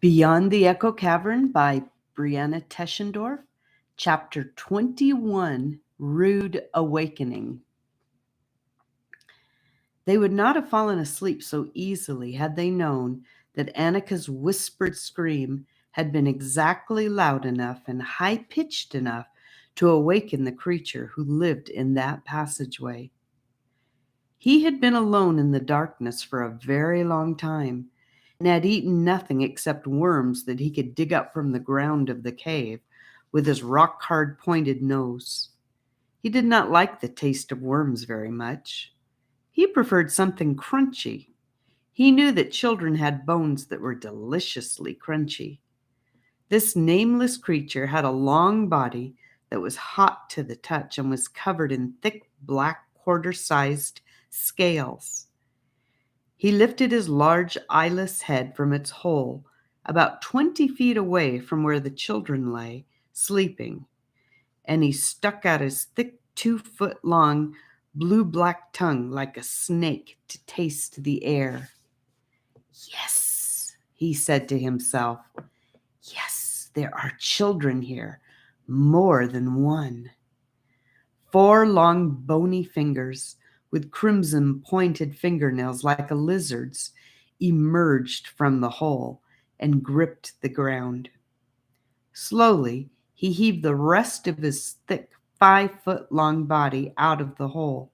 Beyond the Echo Cavern by BreAnna Teschendorf, Chapter 21, Rude Awakening. They would not have fallen asleep so easily had they known that Annika's whispered scream had been exactly loud enough and high-pitched enough to awaken the creature who lived in that passageway. He had been alone in the darkness for a very long time, and had eaten nothing except worms that he could dig up from the ground of the cave with his rock-hard pointed nose. He did not like the taste of worms very much. He preferred something crunchy. He knew that children had bones that were deliciously crunchy. This nameless creature had a long body that was hot to the touch and was covered in thick black quarter-sized scales. He lifted his large eyeless head from its hole about 20 feet away from where the children lay, sleeping, and he stuck out his thick 2-foot-long blue-black tongue like a snake to taste the air. "Yes," he said to himself. "Yes, there are children here, more than one." 4 long bony fingers with crimson pointed fingernails like a lizard's emerged from the hole and gripped the ground. Slowly, he heaved the rest of his thick 5-foot-long body out of the hole.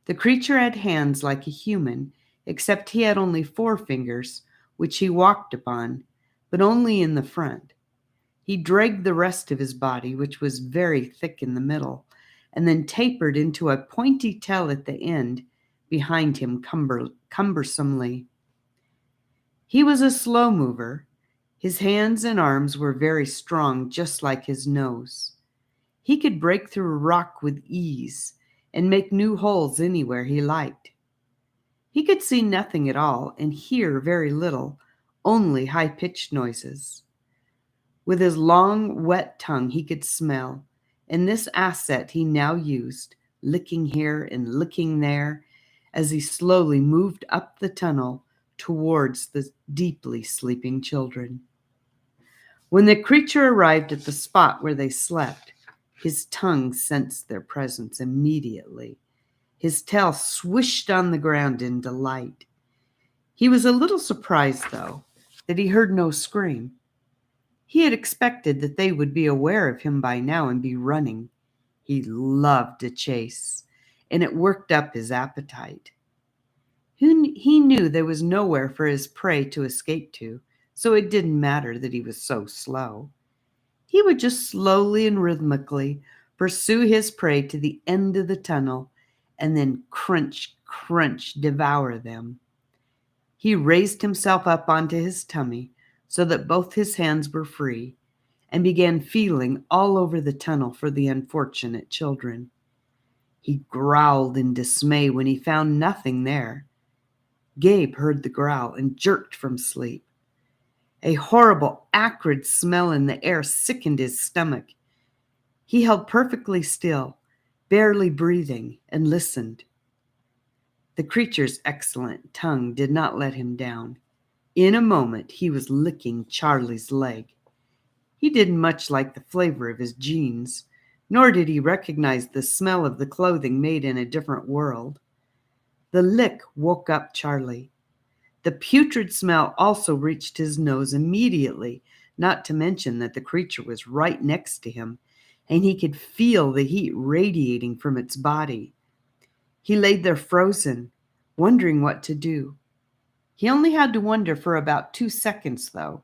The creature had hands like a human, except he had only 4 fingers, which he walked upon, but only in the front. He dragged the rest of his body, which was very thick in the middle, and then tapered into a pointy tail at the end behind him cumbersomely. He was a slow mover. His hands and arms were very strong, just like his nose. He could break through rock with ease and make new holes anywhere he liked. He could see nothing at all and hear very little, only high-pitched noises. With his long, wet tongue he could smell, and this asset he now used, licking here and licking there, as he slowly moved up the tunnel towards the deeply sleeping children. When the creature arrived at the spot where they slept, his tongue sensed their presence immediately. His tail swished on the ground in delight. He was a little surprised, though, that he heard no scream. He had expected that they would be aware of him by now and be running. He loved a chase, and it worked up his appetite. He knew there was nowhere for his prey to escape to, so it didn't matter that he was so slow. He would just slowly and rhythmically pursue his prey to the end of the tunnel and then crunch, crunch, devour them. He raised himself up onto his tummy so that both his hands were free and began feeling all over the tunnel for the unfortunate children. He growled in dismay when he found nothing there. Gabe heard the growl and jerked from sleep. A horrible, acrid smell in the air sickened his stomach. He held perfectly still, barely breathing, and listened. The creature's excellent tongue did not let him down. In a moment, he was licking Charlie's leg. He didn't much like the flavor of his jeans, nor did he recognize the smell of the clothing made in a different world. The lick woke up Charlie. The putrid smell also reached his nose immediately, not to mention that the creature was right next to him, and he could feel the heat radiating from its body. He laid there frozen, wondering what to do. He only had to wonder for about 2 seconds, though,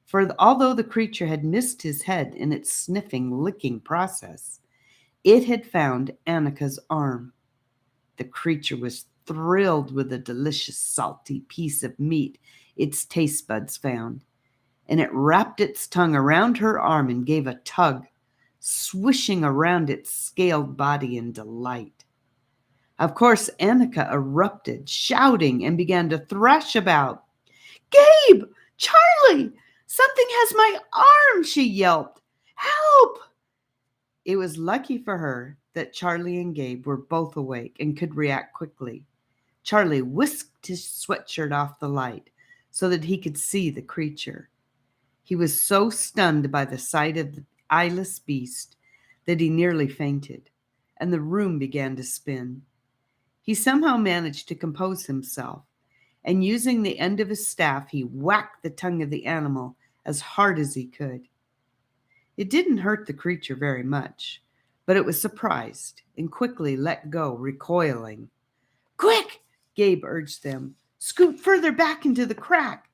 for although the creature had missed his head in its sniffing, licking process, it had found Annika's arm. The creature was thrilled with the delicious salty piece of meat its taste buds found, and it wrapped its tongue around her arm and gave a tug, swishing around its scaled body in delight. Of course, Annika erupted, shouting, and began to thrash about. "Gabe! Charlie! Something has my arm!" she yelped. "Help!" It was lucky for her that Charlie and Gabe were both awake and could react quickly. Charlie whisked his sweatshirt off the light so that he could see the creature. He was so stunned by the sight of the eyeless beast that he nearly fainted, and the room began to spin. He somehow managed to compose himself, and using the end of his staff, he whacked the tongue of the animal as hard as he could. It didn't hurt the creature very much, but it was surprised and quickly let go, recoiling. "Quick!" Gabe urged them. "Scoot further back into the crack."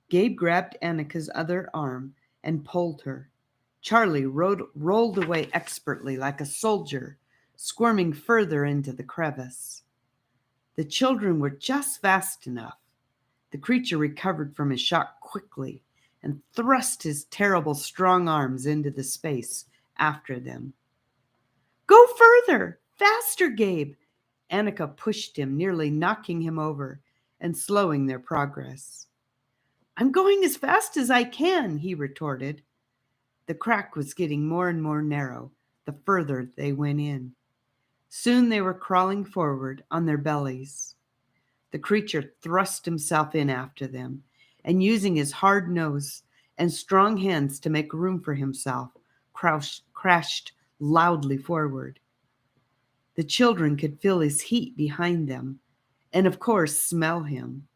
Gabe grabbed Annika's other arm and pulled her. Charlie rolled away expertly like a soldier, squirming further into the crevice. The children were just fast enough. The creature recovered from his shock quickly and thrust his terrible strong arms into the space after them. "Go further! Faster, Gabe!" Annika pushed him, nearly knocking him over and slowing their progress. "I'm going as fast as I can," he retorted. The crack was getting more and more narrow the further they went in. Soon they were crawling forward on their bellies. The creature thrust himself in after them, and using his hard nose and strong hands to make room for himself, crashed loudly forward. The children could feel his heat behind them, and of course smell him.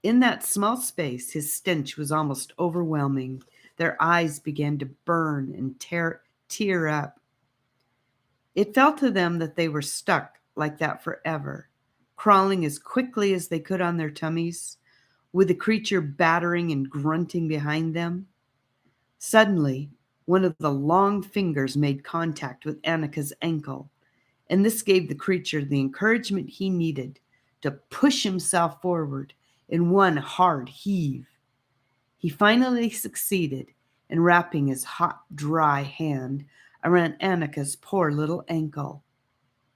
In that small space, his stench was almost overwhelming. Their eyes began to burn and tear up. It felt to them that they were stuck like that forever, crawling as quickly as they could on their tummies, with the creature battering and grunting behind them. Suddenly, one of the long fingers made contact with Annika's ankle, and this gave the creature the encouragement he needed to push himself forward in one hard heave. He finally succeeded in wrapping his hot, dry hand around Annika's poor little ankle.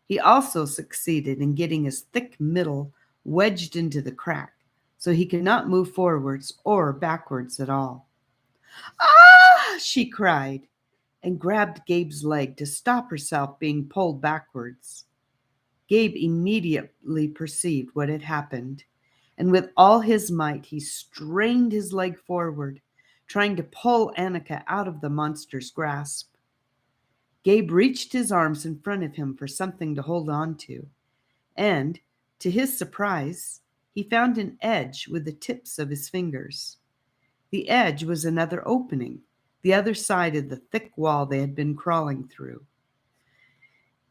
He also succeeded in getting his thick middle wedged into the crack, so he could not move forwards or backwards at all. "Ah!" she cried, and grabbed Gabe's leg to stop herself being pulled backwards. Gabe immediately perceived what had happened, and with all his might he strained his leg forward, trying to pull Annika out of the monster's grasp. Gabe reached his arms in front of him for something to hold on to, and, to his surprise, he found an edge with the tips of his fingers. The edge was another opening, the other side of the thick wall they had been crawling through.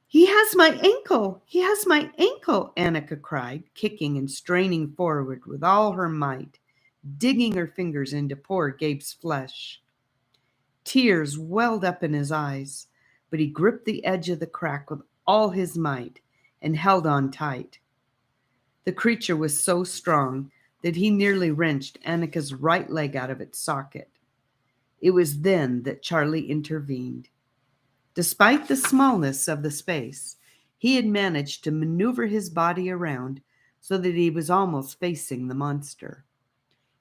"He has my ankle! He has my ankle!" Annika cried, kicking and straining forward with all her might, digging her fingers into poor Gabe's flesh. Tears welled up in his eyes, but he gripped the edge of the crack with all his might and held on tight. The creature was so strong that he nearly wrenched Annika's right leg out of its socket. It was then that Charlie intervened. Despite the smallness of the space, he had managed to maneuver his body around so that he was almost facing the monster.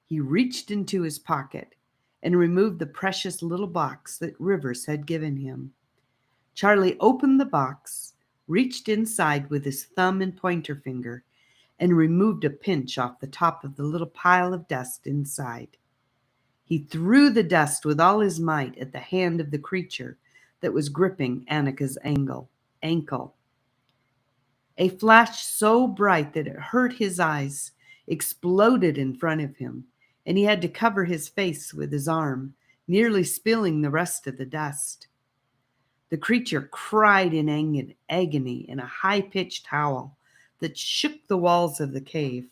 He reached into his pocket and removed the precious little box that Rivers had given him. Charlie opened the box, reached inside with his thumb and pointer finger, and removed a pinch off the top of the little pile of dust inside. He threw the dust with all his might at the hand of the creature that was gripping Annika's ankle. A flash so bright that it hurt his eyes exploded in front of him, and he had to cover his face with his arm, nearly spilling the rest of the dust. The creature cried in agony in a high-pitched howl that shook the walls of the cave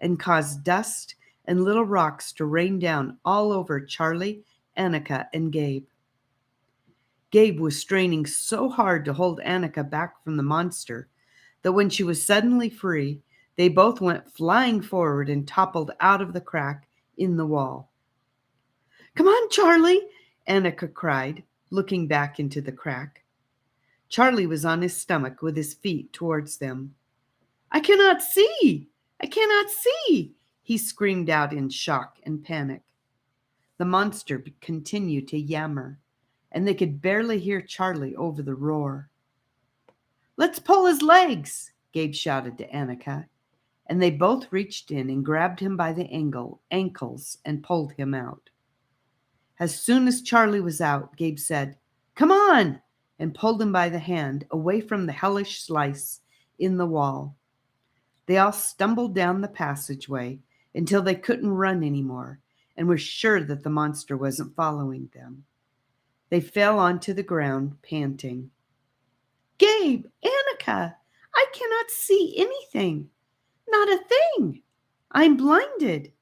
and caused dust and little rocks to rain down all over Charlie, Annika, and Gabe. Gabe was straining so hard to hold Annika back from the monster that when she was suddenly free, they both went flying forward and toppled out of the crack in the wall. "Come on, Charlie," Annika cried, looking back into the crack. Charlie was on his stomach with his feet towards them. "I cannot see! I cannot see!" he screamed out in shock and panic. The monster continued to yammer, and they could barely hear Charlie over the roar. "Let's pull his legs," Gabe shouted to Annika. and they both reached in and grabbed him by the ankles and pulled him out. As soon as Charlie was out, Gabe said, "Come on," and pulled him by the hand away from the hellish slice in the wall. They all stumbled down the passageway until they couldn't run anymore and were sure that the monster wasn't following them. They fell onto the ground, panting. "Gabe, Annika, I cannot see anything. Not a thing. I'm blinded.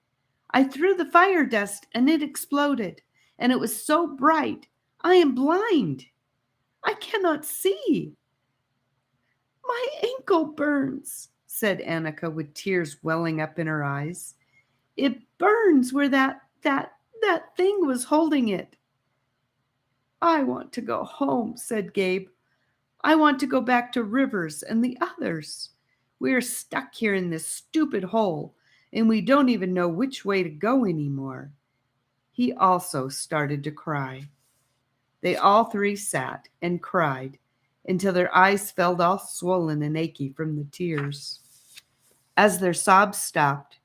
I threw the fire dust and it exploded, and it was so bright. I am blind. I cannot see." "My ankle burns," said Annika with tears welling up in her eyes. "It burns where that thing was holding it." "I want to go home," said Gabe. "I want to go back to Rivers and the others. We are stuck here in this stupid hole, and we don't even know which way to go anymore." He also started to cry. They all three sat and cried until their eyes felt all swollen and achy from the tears. As their sobs stopped,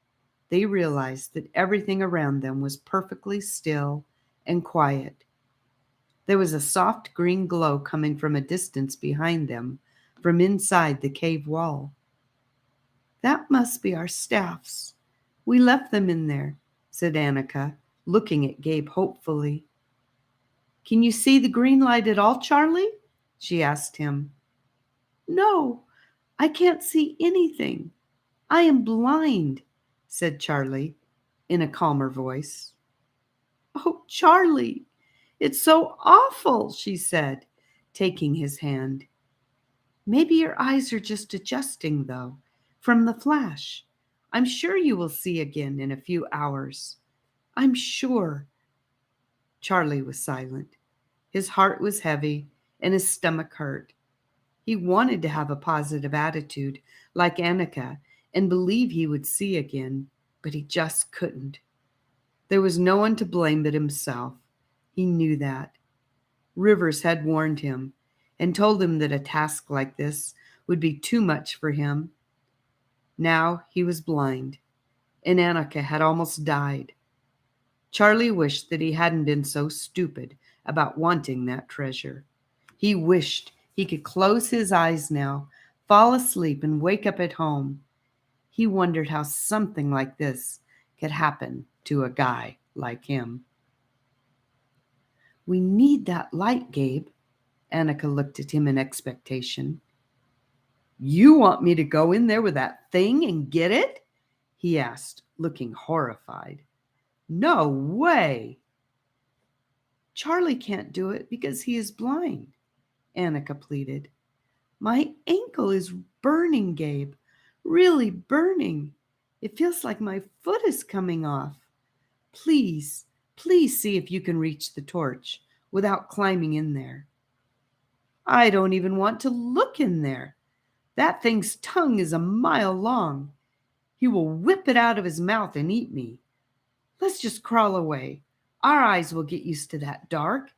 they realized that everything around them was perfectly still and quiet. There was a soft green glow coming from a distance behind them, from inside the cave wall. "That must be our staffs. We left them in there," said Annika, looking at Gabe hopefully. "Can you see the green light at all, Charlie?" she asked him. "No, I can't see anything. I am blind," said Charlie in a calmer voice. "Oh, Charlie, it's so awful," she said, taking his hand. "Maybe your eyes are just adjusting, though, from the flash. I'm sure you will see again in a few hours. I'm sure." Charlie was silent. His heart was heavy and his stomach hurt. He wanted to have a positive attitude like Annika and believe he would see again, but he just couldn't. There was no one to blame but himself. He knew that. Rivers had warned him and told him that a task like this would be too much for him. Now he was blind, and Annika had almost died. Charlie wished that he hadn't been so stupid about wanting that treasure. He wished he could close his eyes now, fall asleep, and wake up at home. He wondered how something like this could happen to a guy like him. "We need that light, Gabe." Annika looked at him in expectation. "You want me to go in there with that thing and get it?" he asked, looking horrified. "No way." "Charlie can't do it because he is blind," Annika pleaded. "My ankle is burning, Gabe, really burning. It feels like my foot is coming off. Please, please see if you can reach the torch without climbing in there." "I don't even want to look in there. That thing's tongue is a mile long. He will whip it out of his mouth and eat me. Let's just crawl away. Our eyes will get used to that dark,"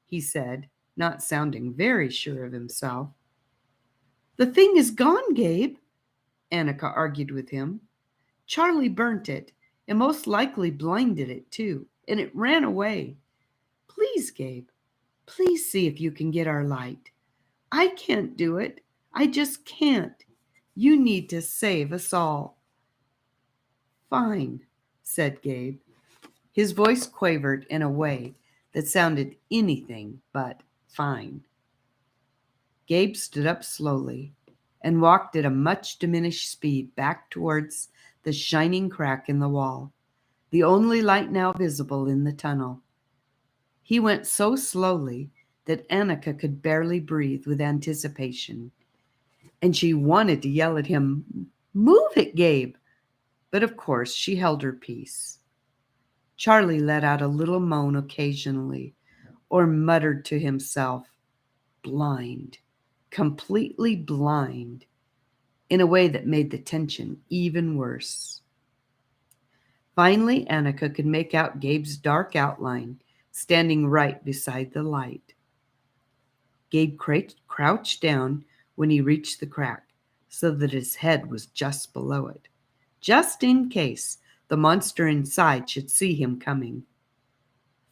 he said, not sounding very sure of himself. "The thing is gone, Gabe," Annika argued with him. "Charlie burnt it and most likely blinded it too, and it ran away. Please, Gabe, please see if you can get our light. I can't do it. I just can't. You need to save us all." "Fine," said Gabe. His voice quavered in a way that sounded anything but fine. Gabe stood up slowly and walked at a much diminished speed back towards the shining crack in the wall, the only light now visible in the tunnel. He went so slowly that Annika could barely breathe with anticipation, and she wanted to yell at him, "Move it, Gabe!" But of course she held her peace. Charlie let out a little moan occasionally, or muttered to himself, "Blind, completely blind," in a way that made the tension even worse. Finally, Annika could make out Gabe's dark outline standing right beside the light. Gabe crouched down when he reached the crack, so that his head was just below it. just in case the monster inside should see him coming.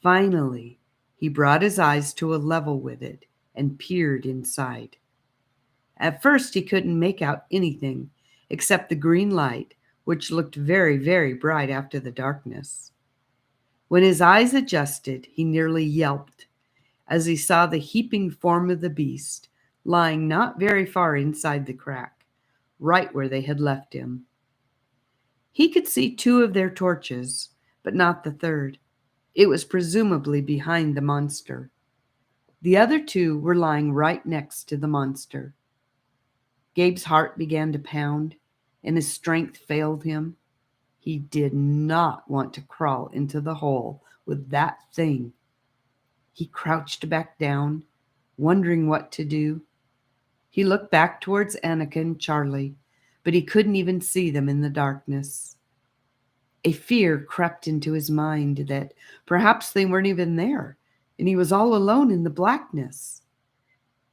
Finally, he brought his eyes to a level with it and peered inside. At first, he couldn't make out anything except the green light, which looked very, very bright after the darkness. When his eyes adjusted, he nearly yelped as he saw the heaping form of the beast lying not very far inside the crack, right where they had left him. He could see 2 of their torches, but not the third. It was presumably behind the monster. The other 2 were lying right next to the monster. Gabe's heart began to pound, and his strength failed him. He did not want to crawl into the hole with that thing. He crouched back down, wondering what to do. He looked back towards Annika and Charlie, but he couldn't even see them in the darkness. A fear crept into his mind that perhaps they weren't even there, and he was all alone in the blackness.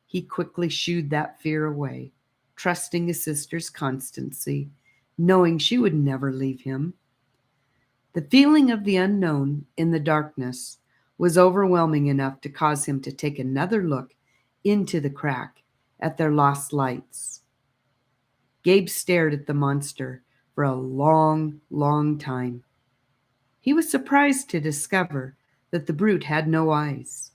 He quickly shooed that fear away, trusting his sister's constancy, knowing she would never leave him. The feeling of the unknown in the darkness was overwhelming enough to cause him to take another look into the crack at their lost lights. Gabe stared at the monster for a long, long time. He was surprised to discover that the brute had no eyes.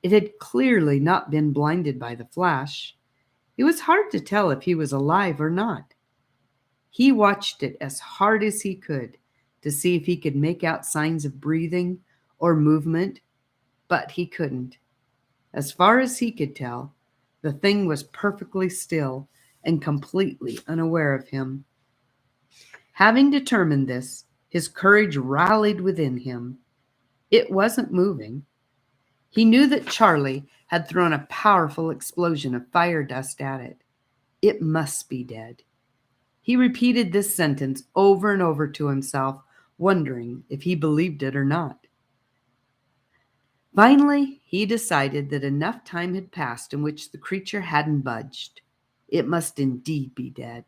It had clearly not been blinded by the flash. It was hard to tell if he was alive or not. He watched it as hard as he could to see if he could make out signs of breathing or movement, but he couldn't. As far as he could tell, the thing was perfectly still and completely unaware of him. Having determined this, his courage rallied within him. It wasn't moving. He knew that Charlie had thrown a powerful explosion of fire dust at it. It must be dead. He repeated this sentence over and over to himself, wondering if he believed it or not. Finally, he decided that enough time had passed in which the creature hadn't budged. It must indeed be dead.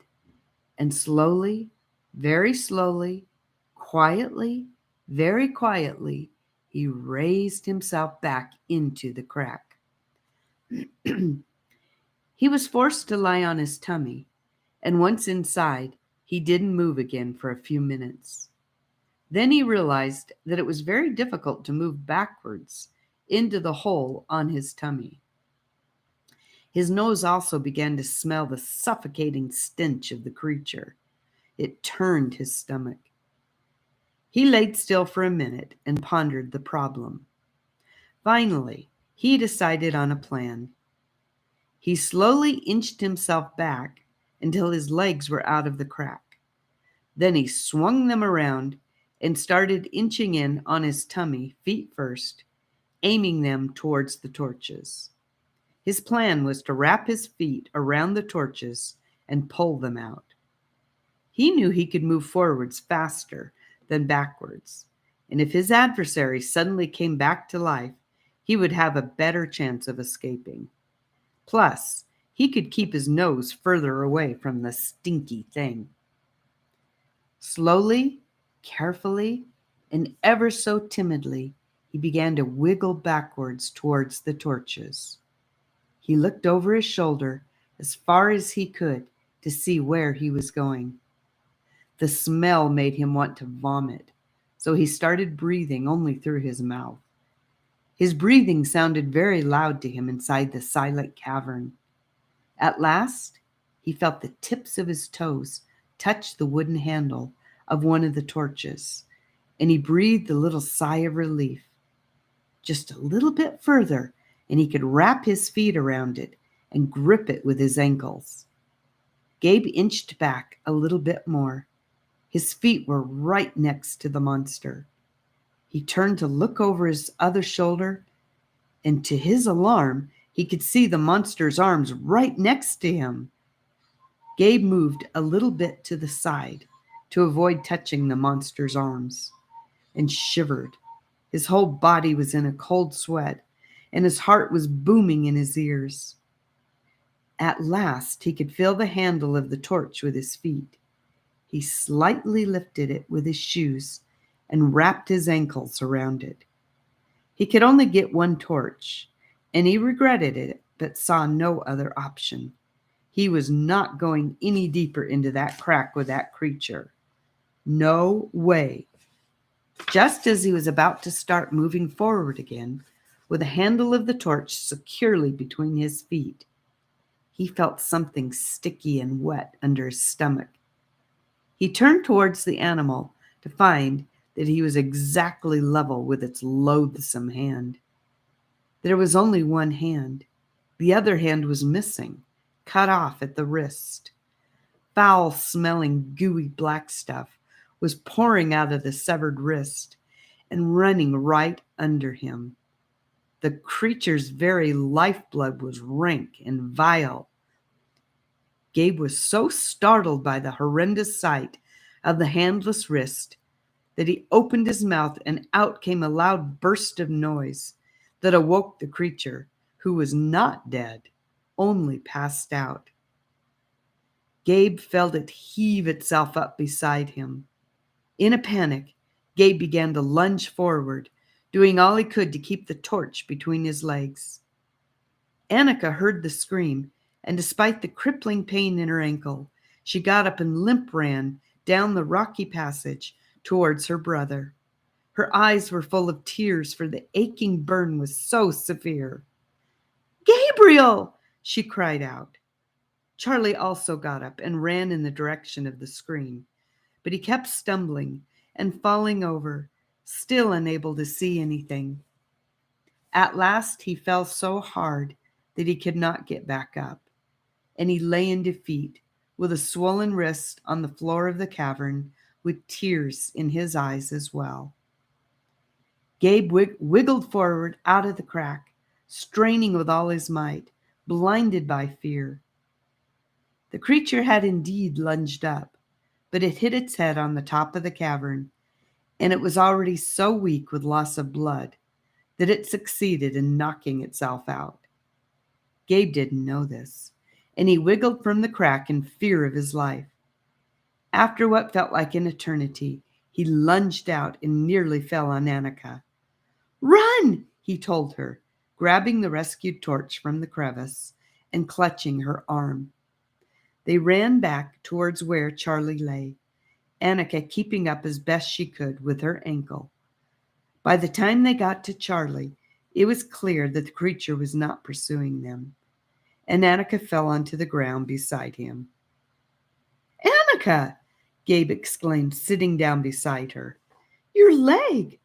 And slowly, very slowly, quietly, very quietly, he raised himself back into the crack. He was forced to lie on his tummy, and once inside, he didn't move again for a few minutes. Then he realized that it was very difficult to move backwards into the hole on his tummy. His nose also began to smell the suffocating stench of the creature. It turned his stomach. He laid still for a minute and pondered the problem. Finally, he decided on a plan. He slowly inched himself back until his legs were out of the crack. Then he swung them around and started inching in on his tummy, feet first, aiming them towards the torches. His plan was to wrap his feet around the torches and pull them out. He knew he could move forwards faster than backwards, and if his adversary suddenly came back to life, he would have a better chance of escaping. Plus, he could keep his nose further away from the stinky thing. Slowly, carefully, and ever so timidly, he began to wiggle backwards towards the torches. He looked over his shoulder as far as he could to see where he was going. The smell made him want to vomit, so he started breathing only through his mouth. His breathing sounded very loud to him inside the silent cavern. At last, he felt the tips of his toes touch the wooden handle of one of the torches, and he breathed a little sigh of relief. Just a little bit further, and he could wrap his feet around it and grip it with his ankles. Gabe inched back a little bit more. His feet were right next to the monster. He turned to look over his other shoulder, and to his alarm, he could see the monster's arms right next to him. Gabe moved a little bit to the side to avoid touching the monster's arms and shivered. His whole body was in a cold sweat, and his heart was booming in his ears. At last, he could feel the handle of the torch with his feet. He slightly lifted it with his shoes and wrapped his ankles around it. He could only get one torch, and he regretted it, but saw no other option. He was not going any deeper into that crack with that creature. No way. Just as he was about to start moving forward again, with the handle of the torch securely between his feet, he felt something sticky and wet under his stomach. He turned towards the animal to find that he was exactly level with its loathsome hand. There was only one hand. The other hand was missing, cut off at the wrist. Foul-smelling, gooey black stuff was pouring out of the severed wrist and running right under him. The creature's very lifeblood was rank and vile. Gabe was so startled by the horrendous sight of the handless wrist that he opened his mouth and out came a loud burst of noise that awoke the creature, who was not dead, only passed out. Gabe felt it heave itself up beside him. In a panic, Gabe began to lunge forward, doing all he could to keep the torch between his legs. Annika heard the scream, and despite the crippling pain in her ankle, she got up and limp ran down the rocky passage towards her brother. Her eyes were full of tears, for the aching burn was so severe. "Gabriel!" she cried out. Charlie also got up and ran in the direction of the scream, but he kept stumbling and falling over, still unable to see anything. At last he fell so hard that he could not get back up, and he lay in defeat with a swollen wrist on the floor of the cavern, with tears in his eyes as well. Gabe wiggled forward out of the crack, straining with all his might, blinded by fear. The creature had indeed lunged up, but it hit its head on the top of the cavern, and it was already so weak with loss of blood that it succeeded in knocking itself out. Gabe didn't know this, and he wiggled from the crack in fear of his life. After what felt like an eternity, he lunged out and nearly fell on Annika. "Run!" he told her, grabbing the rescued torch from the crevice and clutching her arm. They ran back towards where Charlie lay, Annika keeping up as best she could with her ankle. By the time they got to Charlie, it was clear that the creature was not pursuing them, and Annika fell onto the ground beside him. "Annika!" Gabe exclaimed, sitting down beside her. "Your leg!"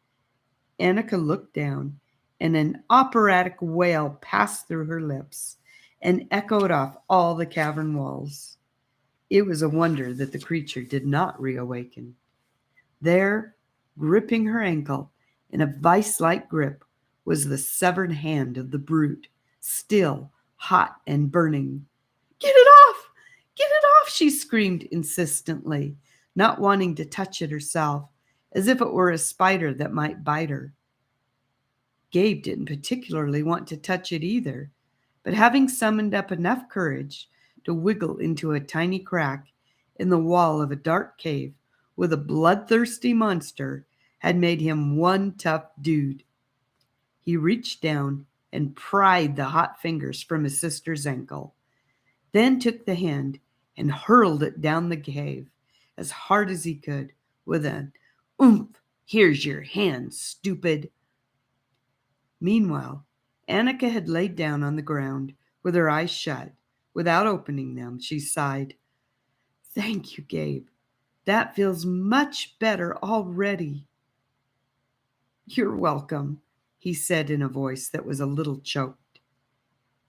Annika looked down, and an operatic wail passed through her lips and echoed off all the cavern walls. It was a wonder that the creature did not reawaken. There, gripping her ankle in a vice-like grip, was the severed hand of the brute, still hot and burning. "Get it off! Get it off!" she screamed insistently, not wanting to touch it herself, as if it were a spider that might bite her. Gabe didn't particularly want to touch it either, but having summoned up enough courage to wiggle into a tiny crack in the wall of a dark cave with a bloodthirsty monster had made him one tough dude. He reached down and pried the hot fingers from his sister's ankle, then took the hand and hurled it down the cave as hard as he could with an "Oomph! Here's your hand, stupid!" Meanwhile, Annika had laid down on the ground with her eyes shut. Without opening them, she sighed. "Thank you, Gabe. That feels much better already." "You're welcome," he said in a voice that was a little choked.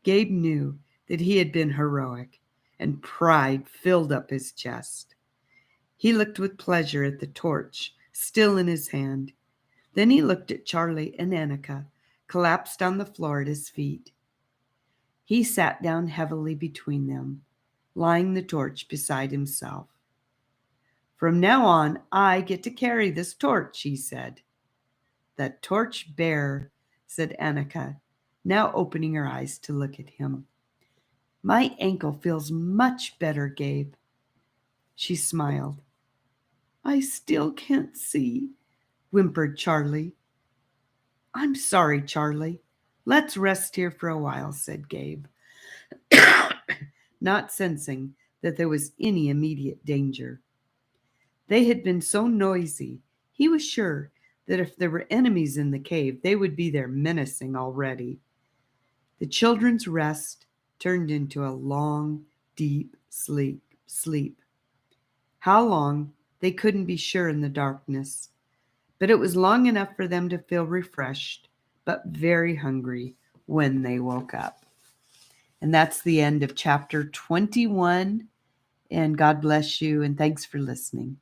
Gabe knew that he had been heroic, and pride filled up his chest. He looked with pleasure at the torch still in his hand. Then he looked at Charlie and Annika, collapsed on the floor at his feet. He sat down heavily between them, lying the torch beside himself. "From now on, I get to carry this torch," he said. "The torch bearer," said Annika, now opening her eyes to look at him. "My ankle feels much better, Gabe." She smiled. I still can't see, whimpered Charlie. I'm sorry, Charlie. Let's rest here for a while, said Gabe, not sensing that there was any immediate danger. They had been so noisy, he was sure that if there were enemies in the cave, they would be there menacing already. The children's rest turned into a long, deep sleep. How long, they couldn't be sure in the darkness, but it was long enough for them to feel refreshed, but very hungry when they woke up. And that's the end of chapter 21. And God bless you, and thanks for listening.